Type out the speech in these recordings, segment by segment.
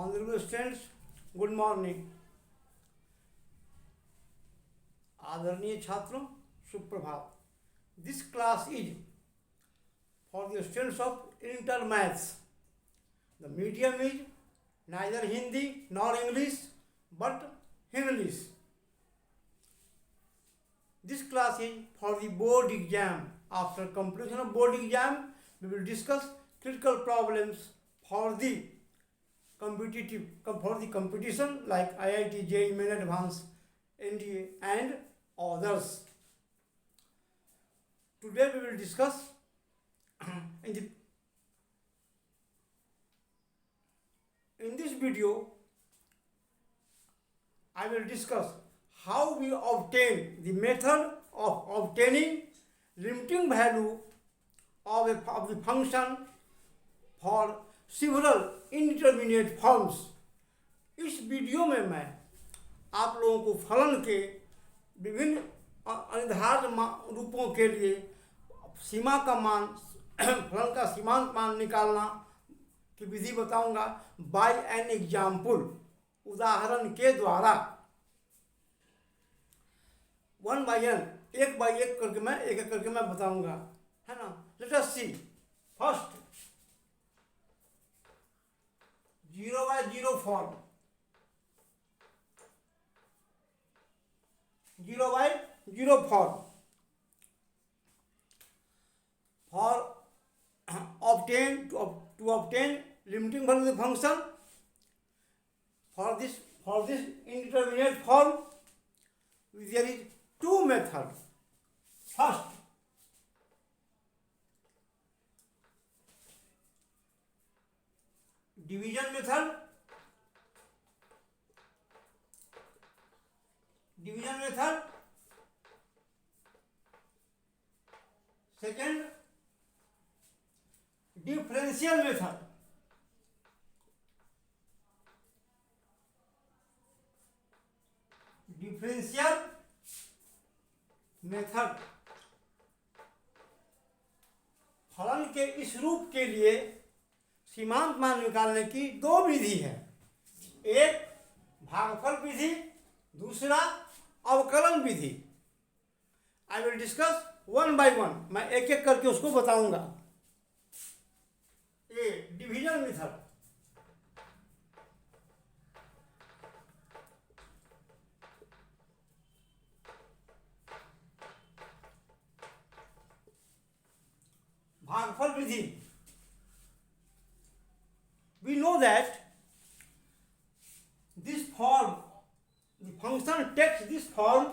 Honorable students, good morning. आदरणीय छात्रों, सुप्रभात. This class is for the students of inter maths. The medium is neither Hindi nor English but English. This class is for the board exam. After completion of board exam, we will discuss critical problems for the competition like IIT, JEE Main Advanced, NDA and others. Today we will discuss in this video I will discuss how we obtain the method of obtaining limiting value of the function for several indeterminate forms. इस video में मैं आप लोगों को फलन के विभिन्न अनिर्धारित रूपों के लिए सीमा का मान फलन का सीमांत मान निकालना की विधि बताऊंगा बाय एन एग्जाम्पल, उदाहरण के द्वारा. वन बाय एन, एक बाय एक करके मैं एक करके मैं बताऊंगा, है ना. Let us see. First 0 by 0 form. 0 by 0 form for to obtain limiting value of the function for this indeterminate form there is two methods. First, division method. Second, differential method. फलन के इस रूप के लिए सीमांत मान निकालने की दो विधि है. एक भागफल विधि, दूसरा अवकलन विधि. I will discuss one by one. मैं एक एक करके उसको बताऊंगा. A division method. भागफल विधि. We know that this form, the function takes this form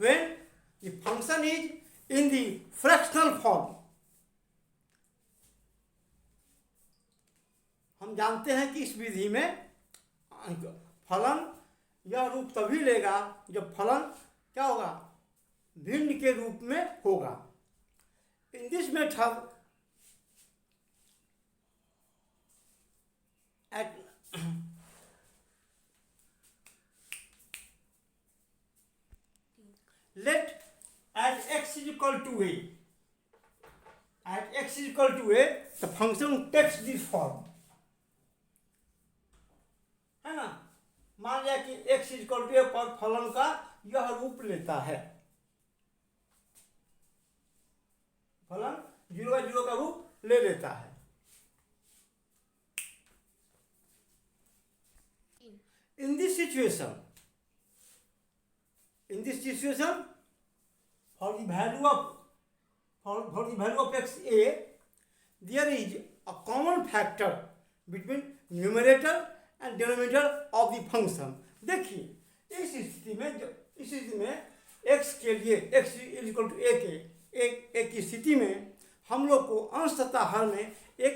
when the function is in the fractional form. हम जानते हैं कि इस विधि में फलन यह रूप तभी लेगा जब फलन क्या होगा, भिन्न के रूप में होगा. In this method let at x is equal to a, the function takes this form, है ना. मान लिया कि x is equal to a पर फलन का यह रूप लेता है. फलन 0 by 0 का रूप ले लेता है. In this situation, for the value of x a, there is a common factor between numerator and denominator of the function. देखिए इस स्थिति में x के लिए x is equal to a की स्थिति में हम लोग को अंशतः हर में एक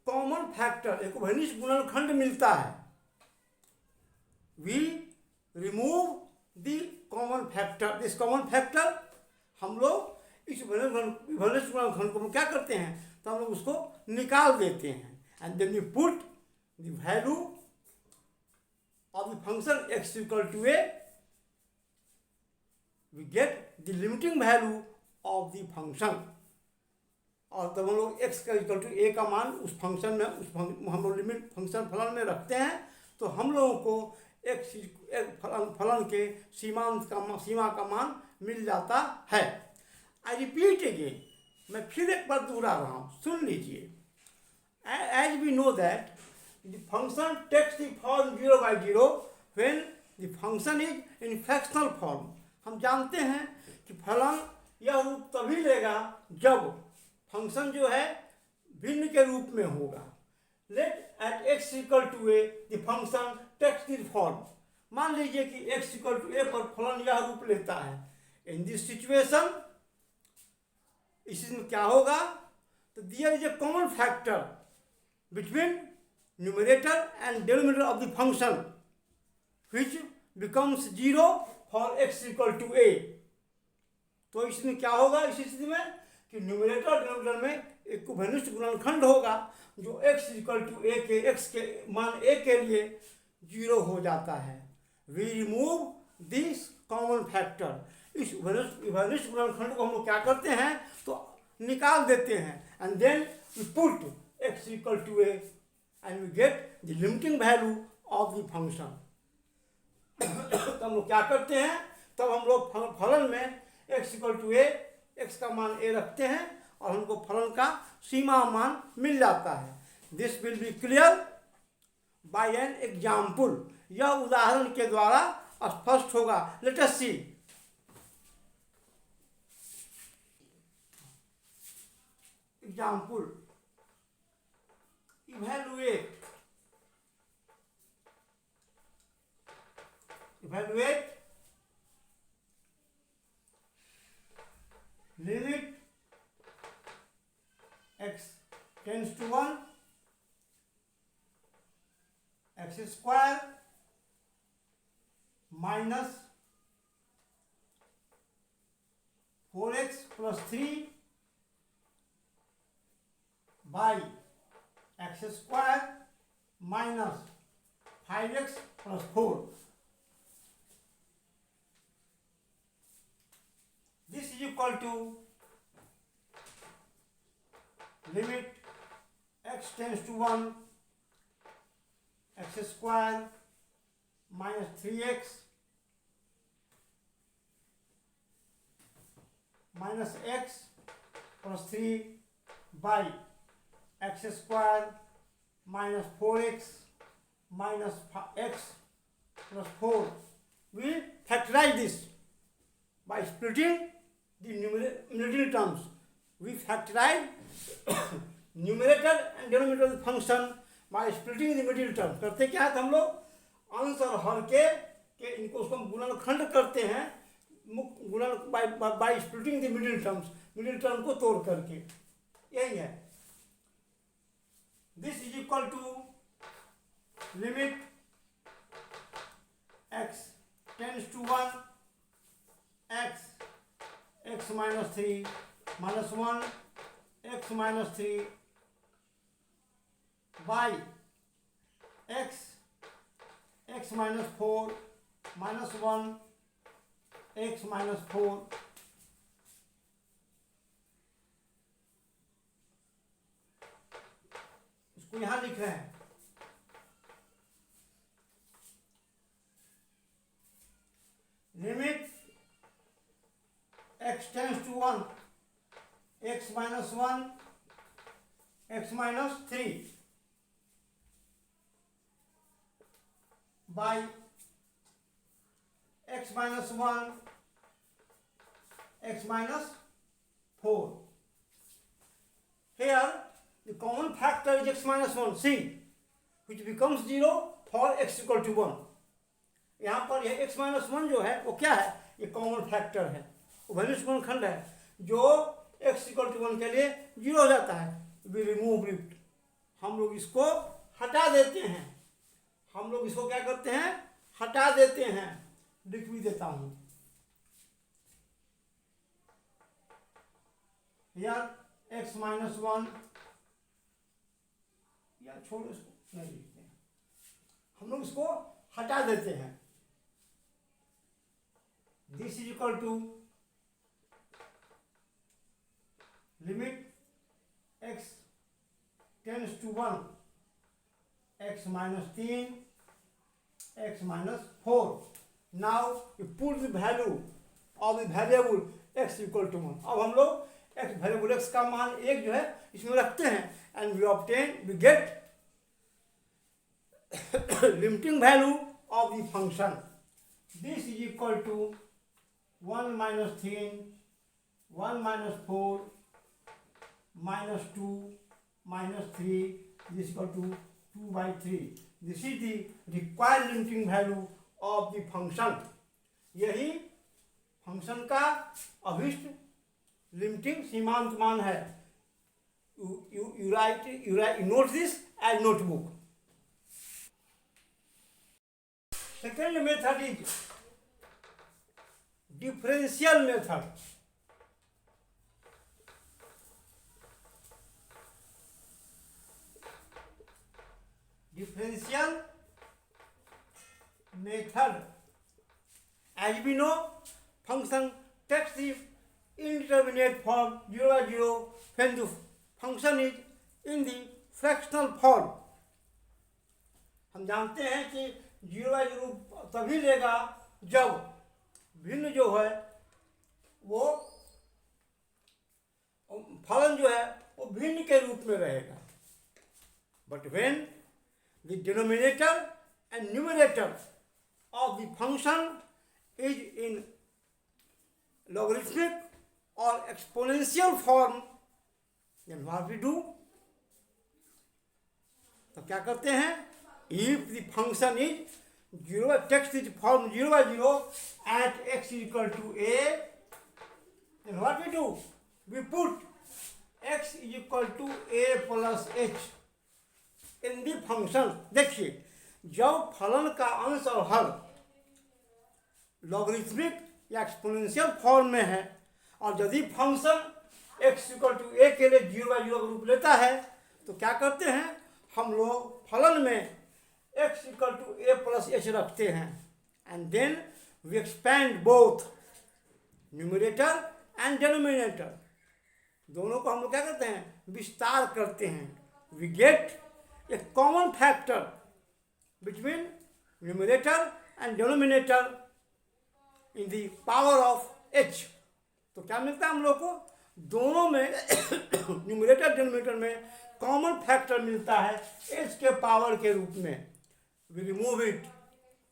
कॉमन फैक्टर, एक उभयनिष्ठ गुणनखंड मिलता है. We remove the common factor. This common factor हम लोग इस उभयनिष्ठ गुणनखंड को क्या करते हैं, तो हम लोग उसको निकाल देते हैं. And then we put the value of the function x equal to a, we get the limiting value of the function. और तब हम लोग x का इक्वल टू a का मान उस फंक्शन में हम लोग लिमिट फंक्शन फलन में रखते हैं तो हम लोगों को एक फलन के सीमा का मान मिल जाता है। आई रिपीट अगेन, मैं फिर एक बार दोहरा रहा हूँ, सुन लीजिए। As we know that the function takes the form 0/0 when the function is in fractional form. हम जानते हैं कि फलन यह रूप तभी लेगा जब फंक्शन जो है भिन्न के रूप में होगा। Let at x equal to a the function takes this form. मान लीजिए कि x इक्वल टू ए पर फलन यह रूप लेता है। इन दिस सिचुएशन, इसमें क्या होगा, तो there is a common factor between numerator and denominator of the function which becomes 0 for x equal to a। तो इसमें क्या होगा इस स्थिति में कि न्यूमरेटर और डिनोमिनेटर में एक घनिष्ठ गुणनखंड होगा जो x इक्वल टू a के x के मान a के लिए 0 हो जाता है। We remove this common factor. इस घनिष्ठ गुणनखंड को हम लोग क्या करते हैं, तो निकाल देते हैं। And then we put x equal to a and we get the limiting value of the function. तो हम लोग क्या करते हैं, तब हम लोग फलन में x equal to a, x का मान a रखते हैं और हमको फलन का सीमा मान मिल जाता है। This will be clear by an example. यह उदाहरण के द्वारा स्पष्ट होगा। Let us see. Example, evaluate limit x tends to 1, x square minus 4x plus 3 by x square minus 5x plus 4। This is equal to limit x tends to 1, x square minus 3x minus x plus 3 by x square minus 4x minus x plus 4. We factorize this by splitting the numerator terms. We factorize numerator and denominator of the function by splitting the middle term। करते क्या है, हम लोग अंश और हर के इनको उसको गुणनखंड करते हैं, गुणन by splitting the middle terms, middle term को तोड़ करके। यही है। This is equal to limit x tends to 1, x minus 3 minus 1 x minus 3 by x minus 4 minus 1 x minus 4। इसको यहां लिख रहे हैं। Limit x tends to 1, x minus 1 x minus 3 by x minus 1 x minus 4। Here the common factor is x minus 1, c, which becomes 0 for x equal to 1। यहाँ पर यह x minus 1 जो है वो क्या है, ये कॉमन फैक्टर है, घनिष्ठ गुणनखंड है जो x इक्वल टू 1 के लिए 0 हो जाता है। वी रिमूव इट, हम लोग इसको हटा देते हैं। हम लोग इसको क्या करते हैं, हटा देते हैं। लिख भी देता हूं, यार x माइनस 1, या छोड़ इसको नहीं लिखते हैं, हम लोग इसको हटा देते हैं। This is equal to limit x tends to 1, x minus 3 x minus 4. Now you put the value of the variable x equal to 1. अब हम लोग x वेरिएबल x का मान एक जो है इसमें रखते हैं and we get limiting value of the function. This is equal to 1 minus 3, 1 minus 4, minus 2, minus 3. This is equal to 2 by 3. This is the required limiting value of the function. यही function का अभिष्ट limiting सीमांत मान है. You note this as notebook. Second method is differential method. Differential method. As we know, function takes the indeterminate form 0 by 0 when the function is in the fractional form. हम जानते हैं कि 0 by 0 तभी लेगा जब भिन्न जो है वो फलन जो है वो भिन्न के रूप में रहेगा. But when the denominator and numerator of the function is in logarithmic or exponential form, then what we do? तो क्या करते हैं? If the function is 0, takes the form 0 by 0 at x is equal to a, then what we do? We put x is equal to a plus h in the function. देखिए, जब फलन का अंश और हर लॉगरिथमिक या exponential form में है और यदि function x equal to a के लिए 0 by 0 का रूप लेता है तो क्या करते हैं? हम लोग फलन में x equal to a plus h रखते हैं and then we expand both numerator and denominator. दोनों को हम लोग क्या करते हैं? विस्तार करते हैं. We get a common factor between numerator and denominator in the power of h. तो क्या मिलता है हम लोग को? दोनों में न्यूमरेटर डेनोमिनेटर में कॉमन फैक्टर मिलता है h के पावर के रूप में. We remove it.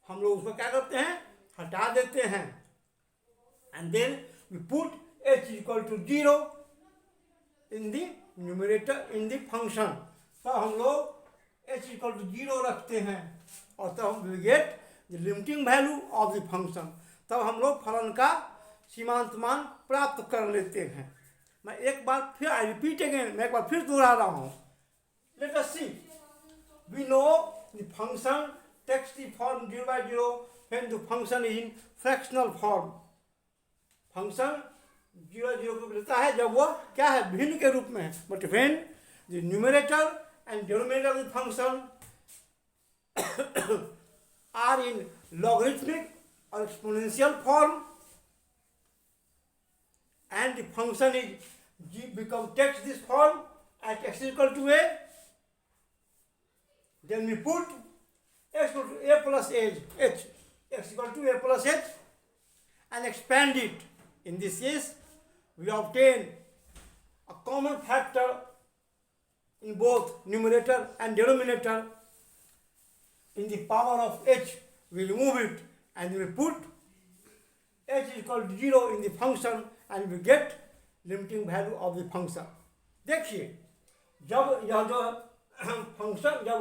हम लोग उसको क्या करते हैं? हटा देते हैं and then we put h equal to 0 in the numerator in the function. तो हम लोग h इक्वल टू 0 रखते हैं और तब हम we get the limiting value of the function. तब हम लोग फलन का सीमांत मान प्राप्त कर लेते हैं. मैं एक बार फिर आई रिपीट अगेन, मैं एक बार फिर दोहरा रहा हूँ. Let us see. We know the function takes the form 0 by 0 when the function is in fractional form. Function 0 by 0 को लेता है जब वह क्या है? भिन्न के रूप में है. But when the numerator and denominator of the function are in logarithmic or exponential form and the function is takes this form at x equal to a, then we put x equal to a plus h, x equal to a plus h and expand it. In this case we obtain a common factor in both numerator and denominator in the power of h. We remove it and we put h is equal to 0 in the function and we get limiting value of the function. देखिए, जब यह जो function जब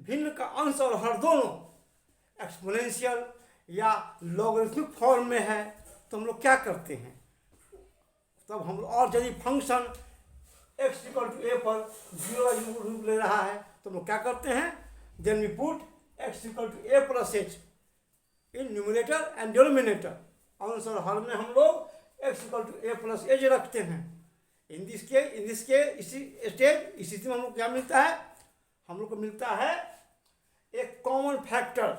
भिन्न का अंश और हर दोनों एक्सपोनेंशियल या लॉगरिथमिक फॉर्म में है तो हम लोग क्या करते हैं? तब हम और यदि function x equal to a पर 0 by 0 रूप ले रहा है तो हम लोग क्या करते हैं? Then we put x equal to a plus h in numerator and denominator. अंश और हर में हम लोग x equal to a plus h रखते हैं. इन दिस के इसी स्टेज में हम लोग क्या मिलता है? हम लोग को मिलता है एक कॉमन फैक्टर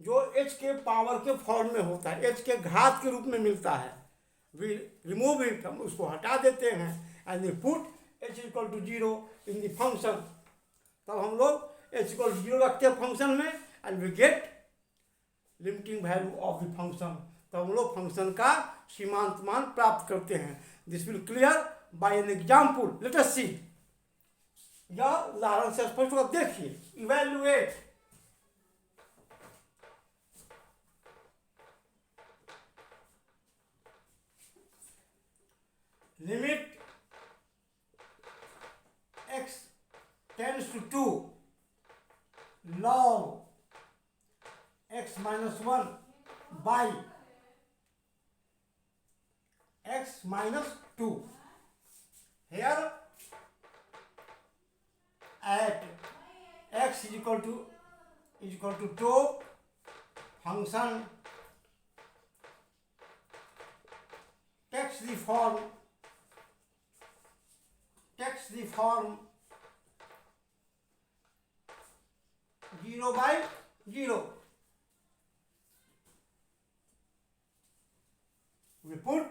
जो h के पावर के फॉर्म में होता है, h के घात के रूप में मिलता है. We remove it. हम उसको हटा देते हैं and we put h equal to 0 in the function. तब हम लोग h equal to 0 रखते हैं फंक्शन में and we get limiting value of the function. तो हम लोग फंक्शन का सीमांत मान प्राप्त करते हैं। This will clear by an example. Let us see. यह उदाहरण से स्पष्ट होगा, देखिए। Evaluate limit x tends to 2 log x minus 1 by x minus 2. Here at x is equal to 2, function takes the form 0 by 0. We put,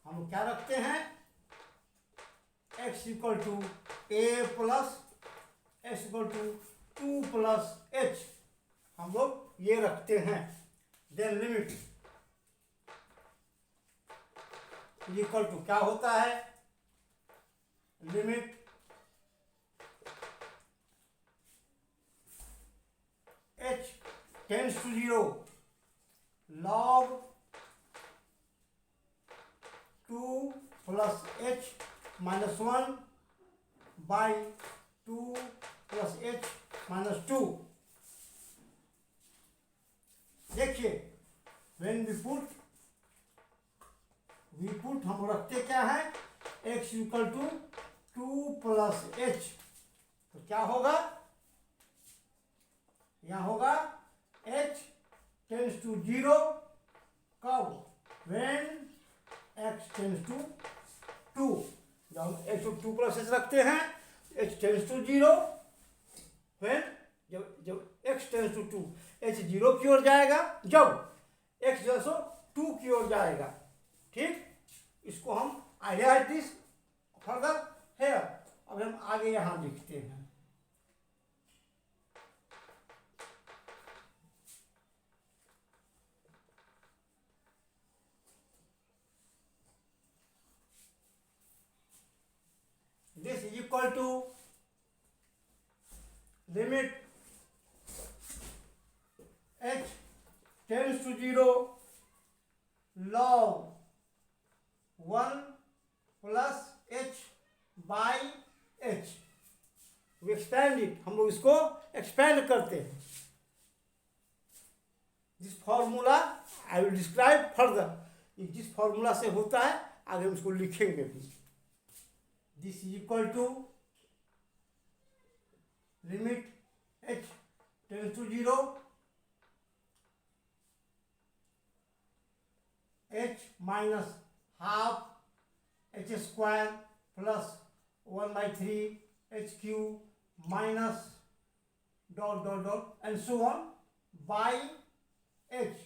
हम क्या रखते हैं, x equal to a plus x equal to 2 plus h, हम लोग ये रखते हैं। Then limit equal to क्या होता है, limit h tends to 0 log 2 plus h minus 1 by 2 plus h minus 2। देखिए, व्हेन वी पुट हम रखते क्या है, x equal to 2 plus h, तो क्या होगा, यहाँ होगा h टेंड्स टू 0 कब, व्हेन x टेंड्स टू 2। जब हम x को 2 प्लस h रखते हैं, h टेंड्स टू 0, व्हेन जब x टेंड्स टू 2, h 0 की ओर जाएगा, जब x जो सो 2 की ओर जाएगा। ठीक, इसको हम आइडिया दिस फर्दर है। अब हम आगे यहां लिखते हैं, this is equal to limit h tends to 0 log 1 plus h by h। We expand it, हम लोग इसको एक्सपैंड करते हैं। This formula I will describe further. जिस फॉर्मूला से होता है आगे हम इसको लिखेंगे भी। This is equal to limit h tends to 0 h minus half h square plus 1/3 h cube minus dot dot dot and so on by h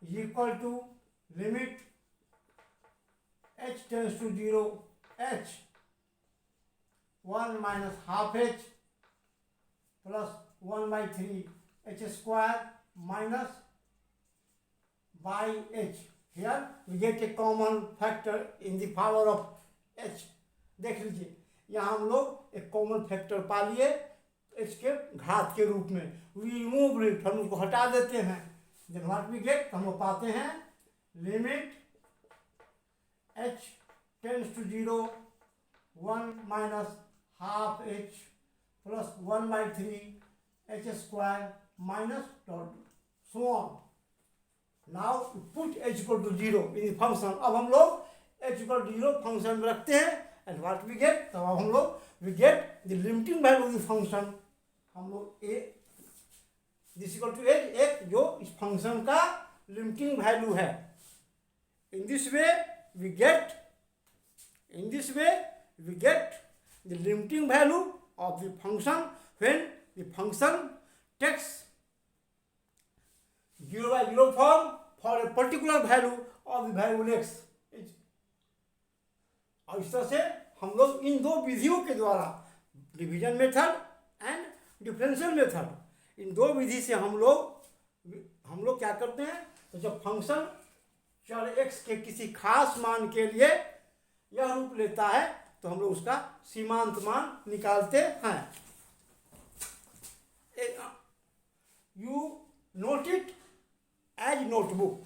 is equal to limit h tends to 0 h 1 minus half h plus 1/3 h square minus by h. Here we get a common factor in the power of h. देख लीजिए, यहाँ हम लोग एक common factor पा लिए h के घात के रूप में। we remove it, हम उसको हटा देते हैं। then what we get, हम लोग पाते हैं limit h tends to 0 1 minus half h plus 1/3 h square minus dot so on. Now put h equal to 0 in the function. अब हम लोग h equal to 0 फंक्शन में रखते हैं and what we get, तो अब हम लोग we get the limiting value of the function। हम लोग a this equal to h जो इस फंक्शन का लिमिटिंग वैल्यू है। in this way we get the limiting value of the function when the function takes 0 by 0 form for a particular value of the variable x। और इस तरह से हम लोग इन दो विधियों के द्वारा, division method and differential method, इन दो विधि से हम लोग क्या करते हैं, तो जब फंक्शन चर x के किसी खास मान के लिए यह रूप लेता है तो हम लोग उसका सीमांत मान निकालते हैं। You note it as notebook.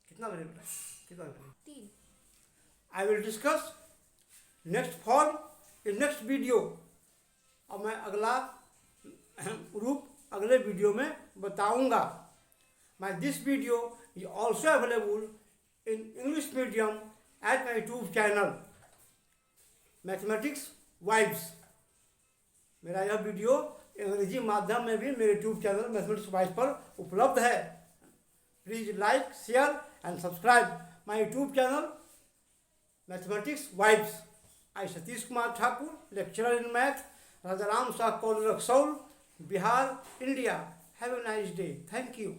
कितना बजे बेटा, कितना बजे? 3। I will discuss next form in next video. और मैं अगला रूप अगले वीडियो में बताऊंगा। My this video is also available in English medium at my YouTube channel Mathematics Vibes। मेरा यह वीडियो अंग्रेजी माध्यम में भी मेरे YouTube चैनल मैथमेटिक्स वाइब्स पर उपलब्ध है। Please like, share and subscribe my YouTube channel mathematics vibes. I Satish Kumar Thakur, lecturer in math, Rajaram Shah college Raxaul, Bihar, India. Have a nice day. Thank you.